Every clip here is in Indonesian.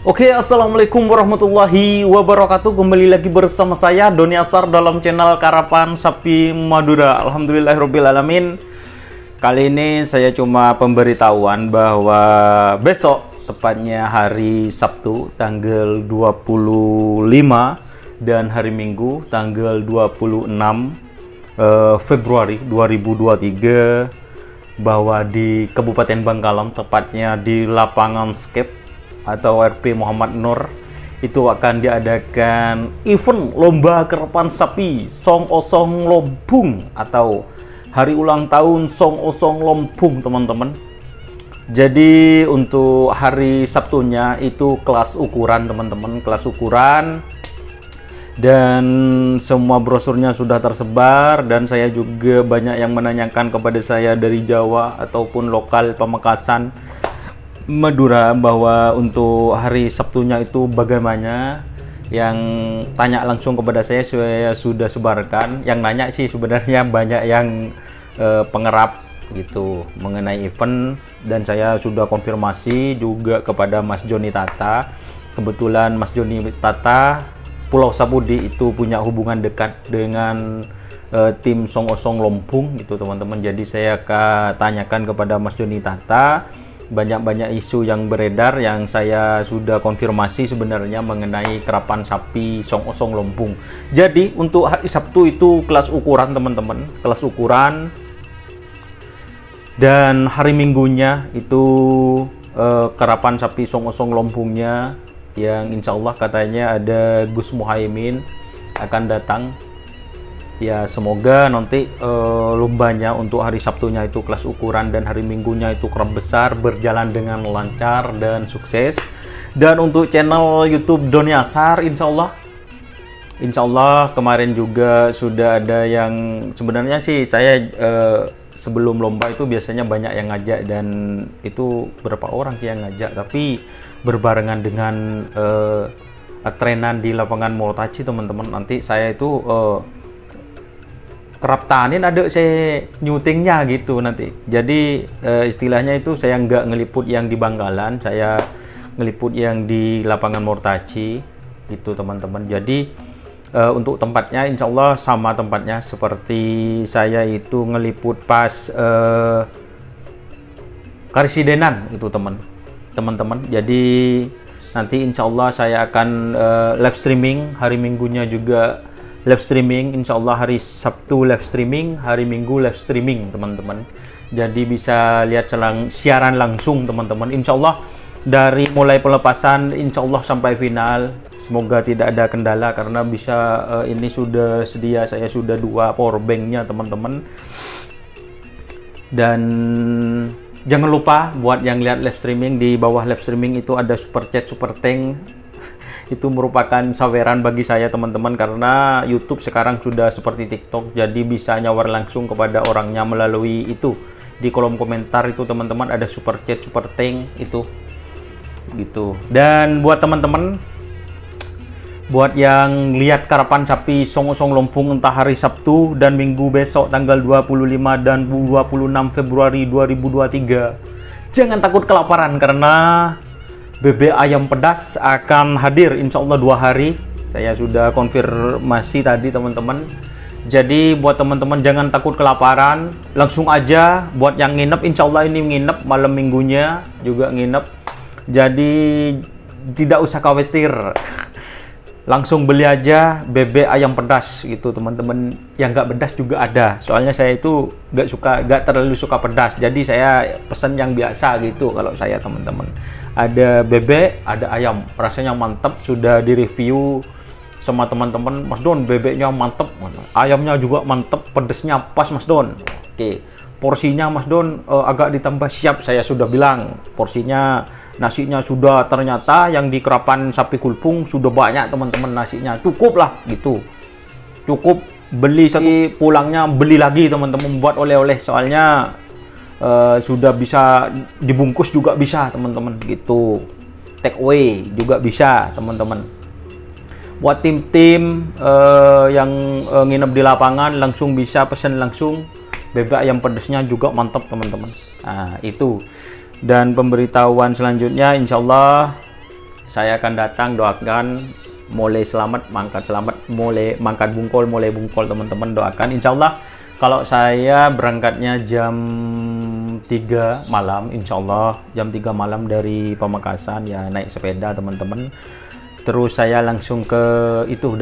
Oke, assalamualaikum warahmatullahi wabarakatuh. Kembali lagi bersama saya Doni Asar dalam channel Karapan Sapi Madura. Alhamdulillahirobbilalamin. Kali ini saya cuma pemberitahuan bahwa besok, tepatnya hari Sabtu tanggal 25 dan hari Minggu tanggal 26 Februari 2023, bahwa di Kabupaten Bangkalan, tepatnya di lapangan Skep atau RP Muhammad Nur, itu akan diadakan event lomba karapan sapi Song Osong Lompung atau hari ulang tahun Song Osong Lompung, teman-teman. Jadi untuk hari Sabtunya itu kelas ukuran, teman-teman, kelas ukuran, dan semua brosurnya sudah tersebar. Dan saya juga banyak yang menanyakan kepada saya dari Jawa ataupun lokal Pamekasan, Madura, bahwa untuk hari Sabtunya itu bagaimana. Yang tanya langsung kepada saya sudah sebarkan. Yang nanya sih sebenarnya banyak yang pengerap gitu mengenai event, dan saya sudah konfirmasi juga kepada Mas Joni Tata. Kebetulan Mas Joni Tata Pulau Sapudi itu punya hubungan dekat dengan tim Song Osong Lompung gitu, teman-teman. Jadi saya akan tanyakan kepada Mas Joni Tata. Banyak isu yang beredar yang saya sudah konfirmasi sebenarnya mengenai karapan sapi Song Osong Lompung. Jadi untuk hari Sabtu itu kelas ukuran, teman-teman, kelas ukuran. Dan hari Minggunya itu karapan sapi Song Osong Lompungnya, yang insya Allah katanya ada Gus Muhaimin akan datang. Ya, semoga nanti lombanya untuk hari Sabtunya itu kelas ukuran dan hari Minggunya itu kerap besar, berjalan dengan lancar dan sukses. Dan untuk channel YouTube Doni Asar, insya Allah kemarin juga sudah ada yang, sebenarnya sih saya sebelum lomba itu biasanya banyak yang ngajak, dan itu berapa orang yang ngajak, tapi berbarengan dengan trenan di lapangan Moltaci, teman-teman. Nanti saya itu kerap tanin ada saya nyutingnya gitu nanti. Jadi istilahnya itu saya nggak ngeliput yang di Bangkalan, saya ngeliput yang di lapangan Moltaci itu, teman-teman. Jadi untuk tempatnya insya Allah sama tempatnya seperti saya itu ngeliput pas Karisidenan itu, teman-teman. Jadi nanti insya Allah saya akan live streaming, hari Minggunya juga live streaming, insya Allah hari Sabtu live streaming, hari Minggu live streaming, teman-teman. Jadi bisa lihat siaran langsung, teman-teman. Insya Allah dari mulai pelepasan insya Allah sampai final, semoga tidak ada kendala, karena bisa ini sudah sedia, saya sudah 2 powerbanknya, teman-teman. Dan jangan lupa buat yang lihat live streaming, di bawah live streaming itu ada super chat, super thank. Itu merupakan saweran bagi saya, teman-teman, karena YouTube sekarang sudah seperti TikTok, jadi bisa nyawar langsung kepada orangnya melalui itu. Di kolom komentar itu, teman-teman, ada super chat, super thank itu gitu. Dan buat teman-teman, buat yang lihat karapan sapi Song Osong Lompung entah hari Sabtu dan Minggu besok tanggal 25 dan 26 Februari 2023, jangan takut kelaparan, karena bebek ayam pedas akan hadir insya Allah 2 hari. Saya sudah konfirmasi tadi, teman-teman. Jadi buat teman-teman jangan takut kelaparan, langsung aja. Buat yang nginep, insya Allah ini nginep malam Minggunya juga nginep. Jadi tidak usah khawatir, langsung beli aja bebek ayam pedas gitu, teman-teman. Yang nggak pedas juga ada, soalnya saya itu nggak terlalu suka pedas, jadi saya pesan yang biasa gitu kalau saya, teman-teman. Ada bebek, ada ayam, rasanya mantap, sudah direview sama teman-teman. Mas Don, bebeknya mantap, ayamnya juga mantap, pedesnya pas, Mas Don. Oke, porsinya Mas Don agak ditambah, siap, saya sudah bilang porsinya. Nasinya sudah, ternyata yang di karapan sapi kulpung sudah banyak, teman-teman, nasinya cukup lah gitu, cukup. Beli sekali pulangnya beli lagi, teman-teman, buat oleh-oleh, soalnya sudah bisa dibungkus juga bisa, teman-teman, gitu. Take away juga bisa, teman-teman. Buat tim-tim yang nginep di lapangan langsung bisa pesan langsung. Bebek ayam pedesnya juga mantap, teman-teman. Nah, itu. Dan pemberitahuan selanjutnya, insya Allah saya akan datang, doakan mulai selamat, mangkat bungkol, mulai bungkol teman-teman, doakan. Insya Allah kalau saya berangkatnya jam 3 malam, insya Allah jam 3 malam dari Pamekasan, ya naik sepeda teman-teman. Terus saya langsung ke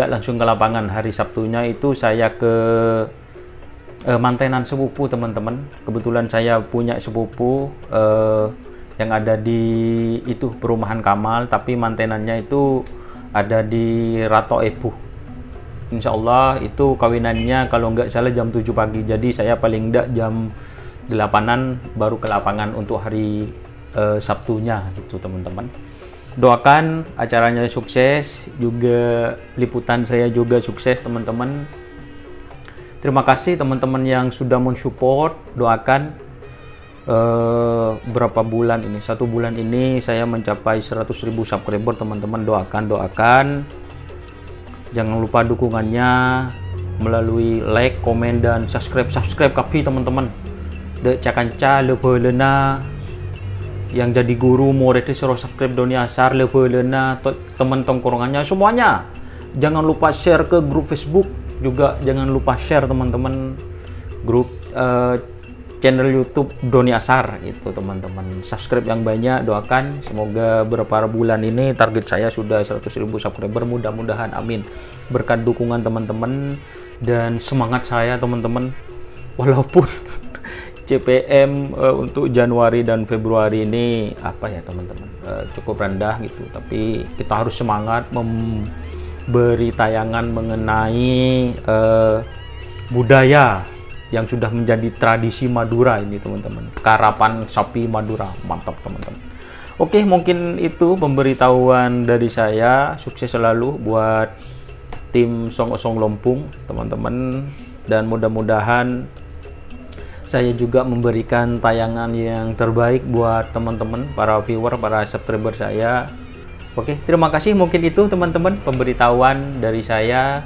langsung ke lapangan. Hari Sabtunya itu saya ke mantenan sepupu teman-teman. Kebetulan saya punya sepupu yang ada di perumahan Kamal, tapi mantenannya itu ada di Rato Ebu. Insya Allah itu kawinannya kalau nggak salah jam 7 pagi. Jadi saya paling nggak jam 8-an baru ke lapangan untuk hari Sabtunya gitu teman-teman. Doakan acaranya sukses, juga liputan saya juga sukses teman-teman. Terima kasih teman-teman yang sudah mensupport. Doakan berapa bulan ini, 1 bulan ini saya mencapai 100.000 subscriber teman-teman. Doakan. Jangan lupa dukungannya melalui like, komen, dan subscribe kapi teman-teman. Dek cakanca levelena yang jadi guru murid suruh subscribe Doni Asar, levelena teman tongkrongannya semuanya. Jangan lupa share ke grup Facebook, juga jangan lupa share teman-teman grup channel YouTube Doni Asar itu teman-teman. Subscribe yang banyak, doakan semoga beberapa bulan ini target saya sudah 100.000 subscriber, mudah-mudahan, amin. Berkat dukungan teman-teman dan semangat saya teman-teman, walaupun CPM untuk Januari dan Februari ini apa ya teman-teman, cukup rendah gitu, tapi kita harus semangat memberi tayangan mengenai budaya yang sudah menjadi tradisi Madura ini teman-teman. Karapan sapi Madura, mantap teman-teman. Oke, mungkin itu pemberitahuan dari saya. Sukses selalu buat tim Song Osong Lompung teman-teman, dan mudah-mudahan saya juga memberikan tayangan yang terbaik buat teman-teman, para viewer, para subscriber saya. Oke, terima kasih. Mungkin itu teman-teman pemberitahuan dari saya.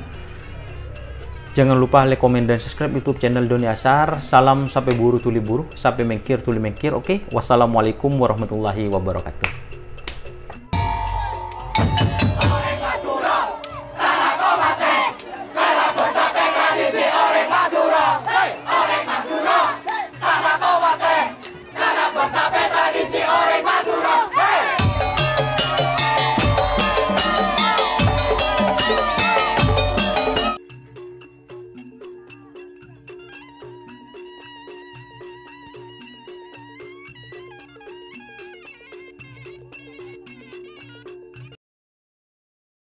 Jangan lupa like, komen, dan subscribe YouTube channel Doni Asar. Salam sampai buru tuli buru, sampai mengkir tuli mengkir. Oke, wassalamualaikum warahmatullahi wabarakatuh.